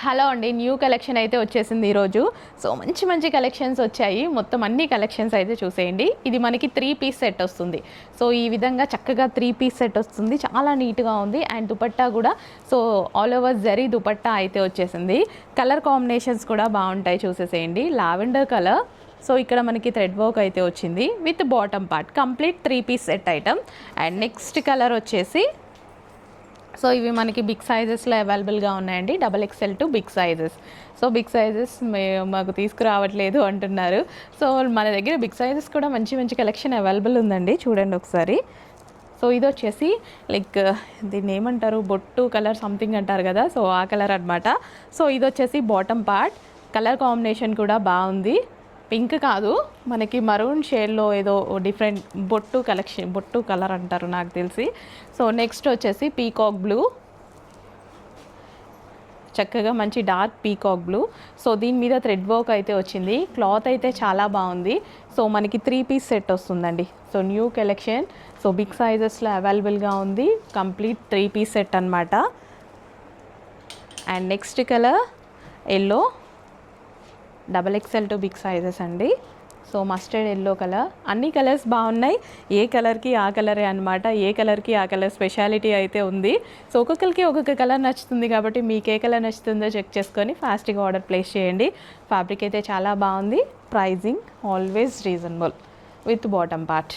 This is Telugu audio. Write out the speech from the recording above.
హలో అండి, న్యూ కలెక్షన్ అయితే వచ్చేసింది ఈరోజు. సో మంచి మంచి కలెక్షన్స్ వచ్చాయి. మొత్తం అన్ని కలెక్షన్స్ అయితే చూసేయండి. ఇది మనకి 3 పీస్ సెట్ వస్తుంది. సో ఈ విధంగా చక్కగా 3 పీస్ సెట్ వస్తుంది. చాలా నీట్గా ఉంది. అండ్ దుపట్టా కూడా so all over zari dupatta అయితే వచ్చేసింది. కలర్ కాంబినేషన్స్ కూడా బాగుంటాయి, చూసేసేయండి. లావెండర్ కలర్, సో ఇక్కడ మనకి థ్రెడ్ వర్క్ అయితే వచ్చింది with bottom part. Complete 3 piece set item. And next colour వచ్చేసి సో ఇవి మనకి బిగ్ సైజెస్లో అవైలబుల్గా ఉన్నాయండి. XXL to big sizes. So big sizes మాకు తీసుకురావట్లేదు అంటున్నారు. సో మన దగ్గర బిగ్ సైజెస్ కూడా మంచి మంచి కలెక్షన్ అవైలబుల్ ఉందండి, చూడండి ఒకసారి. సో ఇది వచ్చేసి లైక్ దీన్ని ఏమంటారు, బొట్టు కలర్ సంథింగ్ అంటారు కదా, సో ఆ కలర్ అనమాట. సో ఇది వచ్చేసి బాటమ్ పార్ట్. కలర్ కాంబినేషన్ కూడా బాగుంది. పింక్ కాదు, మనకి మరూన్ షేడ్లో ఏదో డిఫరెంట్ బొట్టు కలర్ అంటారు నాకు తెలిసి. సో నెక్స్ట్ వచ్చేసి పీకాక్ బ్లూ, చక్కగా మంచి డార్క్ పీకాక్ బ్లూ. సో దీని మీద థ్రెడ్ వర్క్ అయితే వచ్చింది. క్లాత్ అయితే చాలా బాగుంది. సో మనకి 3 పీస్ సెట్ వస్తుందండి. So new collection. So big సైజెస్లో అవైలబుల్గా ఉంది. కంప్లీట్ 3 పీస్ సెట్ అనమాట. And next colour yellow, XXL to big sizes అండి. So mustard yellow colour. అన్ని కలర్స్ బాగున్నాయి. ఏ కలర్కి ఆ కలరే అనమాట. ఏ కలర్కి ఆ కలర్ స్పెషాలిటీ అయితే ఉంది. సో ఒక్కొక్కరికి ఒక్కొక్క కలర్ నచ్చుతుంది కాబట్టి మీకు ఏ కలర్ నచ్చుతుందో చెక్ చేసుకొని ఫాస్ట్గా ఆర్డర్ ప్లేస్ చేయండి. ఫ్యాబ్రిక్ అయితే చాలా బాగుంది. Pricing always reasonable with bottom part.